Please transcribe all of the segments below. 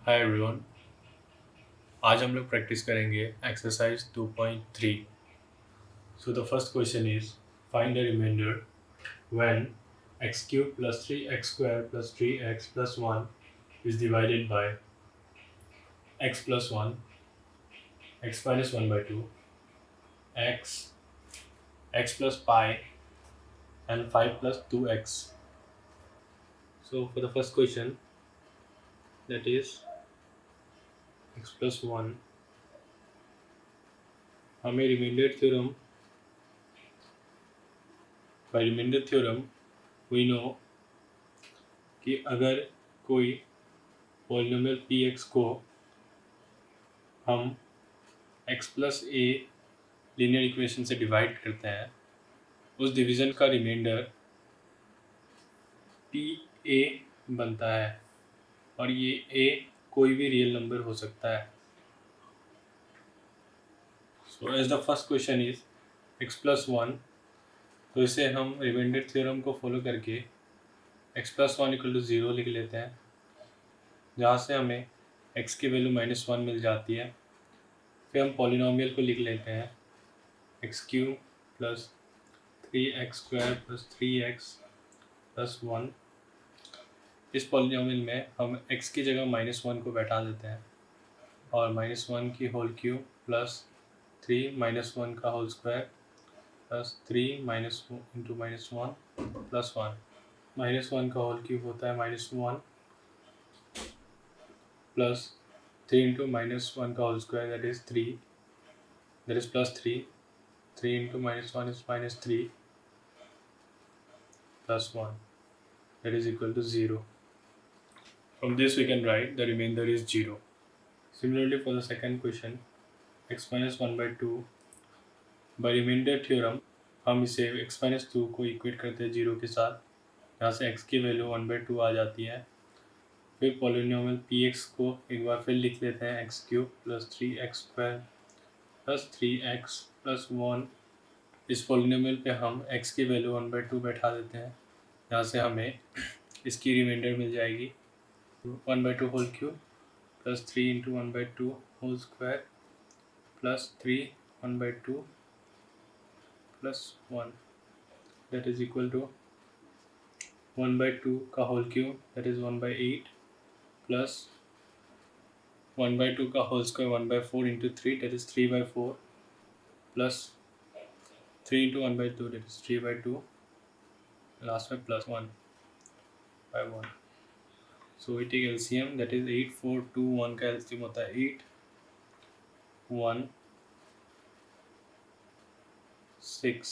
Hi everyone. आज हम लोग प्रैक्टिस करेंगे exercise 2.3। So the first question is find the remainder when x cube plus 3x square plus 3x plus 1 is divided by x plus 1, x minus 1 by 2, x, x plus pi and 5 plus 2x। So for the first question that is x plus 1, हमें remainder theorem we know कि अगर कोई polynomial P x को हम x plus a linear equation से divide करते हैं, उस डिवीज़न का रिमाइंडर पी ए बनता है और ये ए कोई भी रियल नंबर हो सकता है। So as the first question is x plus 1, तो इसे हम रिमाइंडर थ्योरम को फॉलो करके एक्स प्लस 1 इक्वल टू 0 लिख लेते हैं, जहाँ से हमें एक्स की वैल्यू -1 मिल जाती है। फिर हम पॉलिनोमियल को लिख लेते हैं x cube plus 3x square plus 3x plus 1। इस पॉलिनोमियल में हम x की जगह -1 को बैठा देते हैं और -1 की होल क्यूब प्लस 3 -1 का whole square plus 3 minus into -1 plus 1। -1 का होल क्यूब होता है -1 प्लस 3 इंटू -1 का whole square that is 3, that is plus 3। 3 into -1 is -3 plus 1, that is equal to 0. From this we can write the remainder is 0. Similarly for the second question, x minus 1 by 2, by remainder theorem हम इसे x minus 2 को equate करते हैं 0 के साथ, यहाँ से x की वैल्यू 1 by 2 आ जाती है। फिर पॉलिनोमियल px को एक बार फिर लिख लेते हैं x cube plus 3x square plus 3x plus 1। इस पॉलिनोमियल पे हम x की वैल्यू 1 by 2 बैठा देते हैं, यहाँ से हमें इसकी रिमाइंडर मिल जाएगी 1 by 2 whole cube plus 3 into 1 by 2 whole square plus 3 1 by 2 plus 1, that is equal to 1 by 2 का whole cube that is 1 by 8 plus 1 by 2 का whole square 1 by 4 into 3 that is 3 by 4 plus 3 into 1 by 2 that is 3 by 2, last में plus 1 by 1। So we take LCM that is 8 4 2 1 का LCM होता है 8 1 6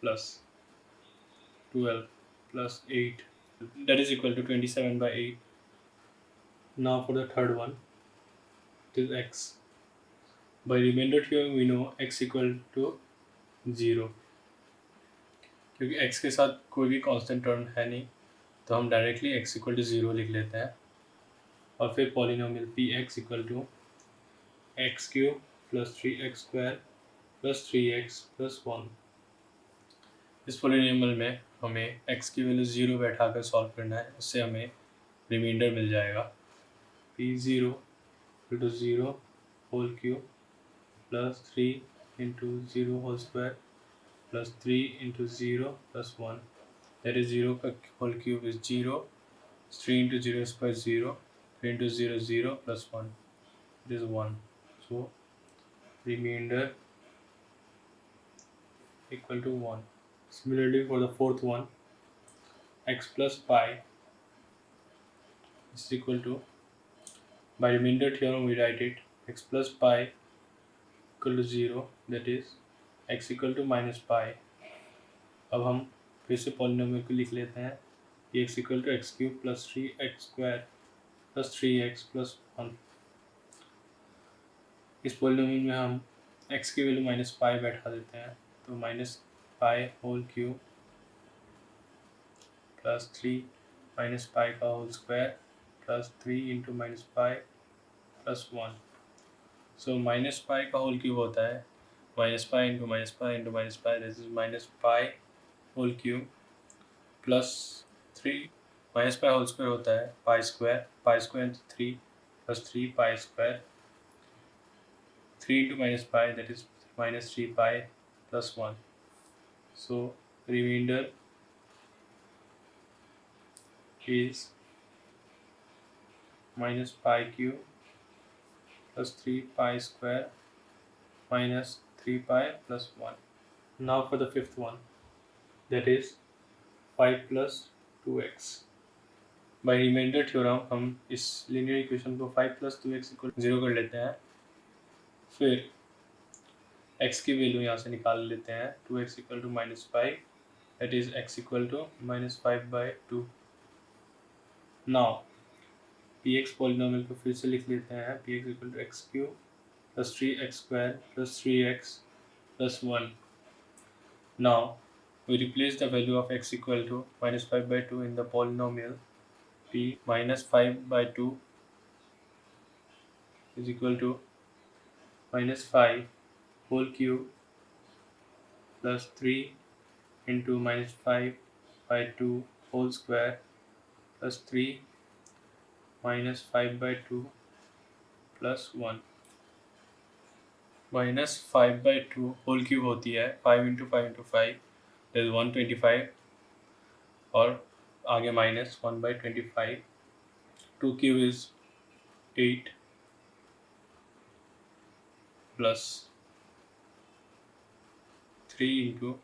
plus 12 plus 8, that is equal to 27 by 8. Now for the third one, it is x. By remainder theorem we know x equal to 0, क्योंकि x के साथ कोई भी constant term है नहीं, तो हम डायरेक्टली x इक्वल टू 0 लिख लेते हैं। और फिर polynomial P x equal to x cube plus 3x square plus 3x plus 1। इस पॉलिनोमियल में हमें x की वैल्यू 0 बैठा कर सॉल्व करना है, उससे हमें रिमाइंडर मिल जाएगा p0 equal to 0 whole cube plus 3 into 0 whole square plus 3 into 0 plus 1, that is 0 का whole cube is 0, 3 into 0 square 0, 3 into 0 0 plus 1, it is 1। So remainder equal to 1. Similarly for the fourth one, x plus pi is equal to, by remainder theorem we write it x plus pi equal to 0, that is x equal to minus pi। अब हम फिर से polynomial को लिख लेते हैं कि x equal to x cube plus 3x square plus 3x plus 1। इस पॉलिनोमियल में हम x की वैल्यू माइनस पाई बैठा देते हैं, तो minus pi whole cube plus 3 minus pi का whole square plus 3 into minus pi plus 1। So minus pi का होल क्यूब होता है minus pi into minus pi into minus pi, this is minus pi whole cube plus 3 minus pi whole square होता है pi square into 3 plus 3 pi square. 3 into minus pi, that is minus 3 pi plus 1. So remainder is minus pi cube plus 3 pi square minus 3 pi plus 1. Now for the fifth one, that is 5 plus 2x. By remainder theorem हम इस linear equation को 5 plus 2x equal 0 कर लेते हैं. फिर x की value यहाँ से निकाल लेते हैं. 2x equal to minus 5, that is x equal to minus 5/2. Now px polynomial को फिर से लिख लेते हैं. px equal to x cube plus 3x square plus 3x plus 1. Now we replace the value of x equal to minus 5/2 in the polynomial. P minus 5/2 is equal to minus 5 whole cube plus 3 into minus 5/2 whole square plus 3 minus 5/2 plus 1. Minus 5/2 whole cube होती है 5 into 5 into 5, that is 125, और आगे minus 1/25. 2 cube is 8 plus 3 into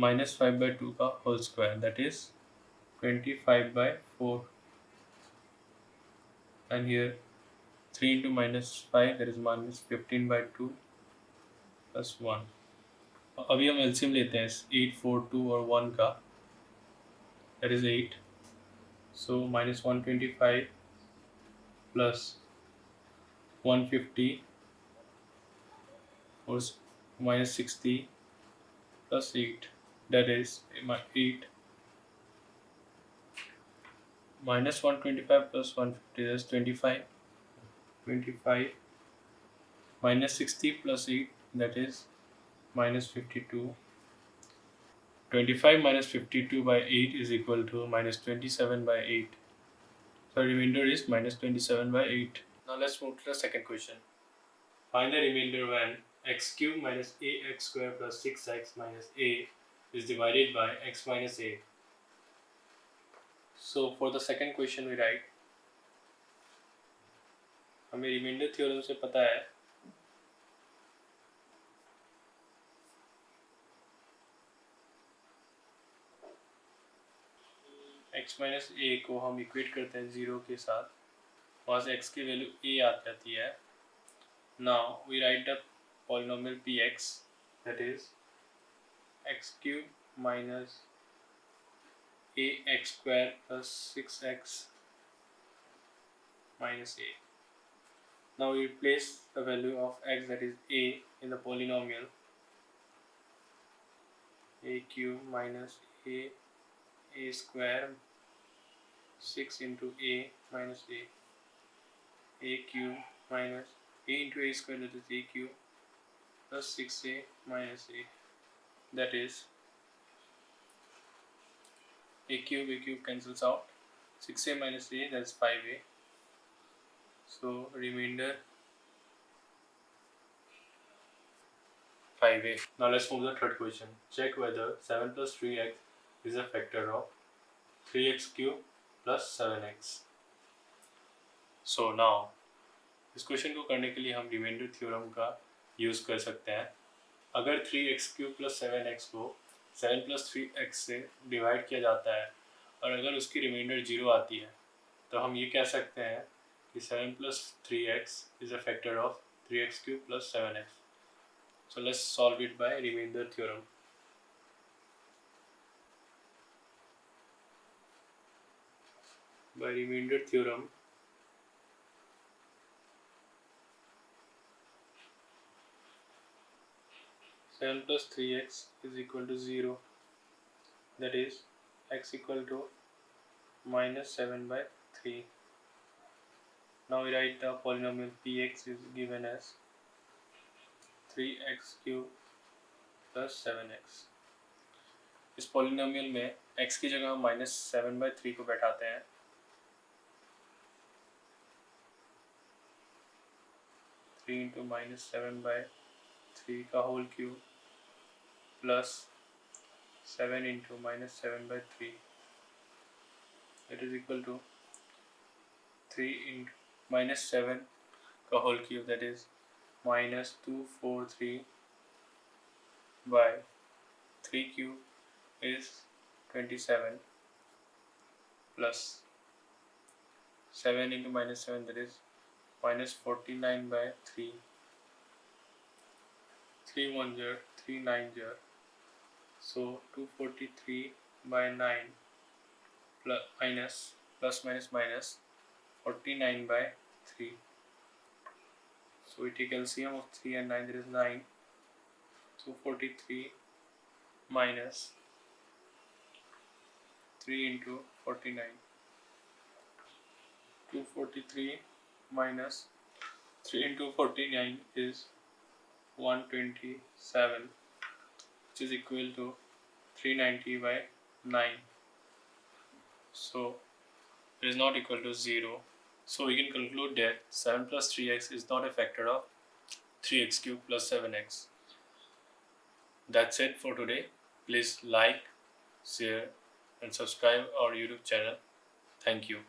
minus 5/2 का whole square, that is 25/4, and here 3 into minus 5, that is minus 15/2 plus 1. अभी हम LCM लेते हैं 8, 4, 2 और 1 का, that is 8. So minus 125 plus 150 or minus 60 plus 8, that is 8. Minus 125 plus 150, that is 25. 25 minus 60 plus 8, that is minus 52. 25 minus 52 by 8 is equal to minus 27/8. So remainder is minus 27/8. Now let's move to the second question. Find the remainder when x cube minus ax square plus 6x minus a is divided by x minus a. So for the second question we write, हमें remainder theorem से पता है x minus ए को हम equate करते हैं 0 के साथ, वहाँ से x की वैल्यू a आ जाती है. Now we write the polynomial px, that is x cube minus ax square plus 6x minus a. Now we replace the value of x, that is a, in the polynomial. A cube minus a square 6 into a minus a cube minus a into a square, that is a cube plus 6a minus a, that is a cube cancels out. 6a minus a, that's 5a. So remainder 5a. Now let's move to the third question. Check whether 7 plus 3x is a factor of 3x cube plus 7x. So now इस question को करने के लिए हम remainder theorem का use कर सकते हैं. अगर 3x क्यूब प्लस 7x को 7 प्लस 3x से डिवाइड किया जाता है और अगर उसकी रिमाइंडर 0 आती है, तो हम ये कह सकते हैं कि 7 plus 3x is a factor of 3x cube plus 7x. So let's solve it by remainder theorem. By remainder theorem, seven plus 3x is equal to 0. That is x equal to minus 7/3. Now we write the polynomial px is given as 3x cube plus 7x. इस polynomial में x की जगह हम minus 7/3 को बैठाते हैं. 3 into minus 7 by 3 का whole cube plus 7 into minus 7 by 3, that is equal to 3 into minus 7 का whole cube, that is minus 243 by 3 cube is 27 plus 7 into minus 7, that is minus 49 by 3. 3 1 jar, 3 9 jar. So 243 by 9 plus minus minus 49 by 3. So we take LCM of 3 and 9, that is 9. 243 minus 3 into 49. 243 minus 3 into 49 is 127, which is equal to 390 by 9. So it is not equal to 0. So we can conclude that 7 plus 3x is not a factor of 3x cube plus 7x. That's it for today. Please like, share and subscribe our YouTube channel. Thank you.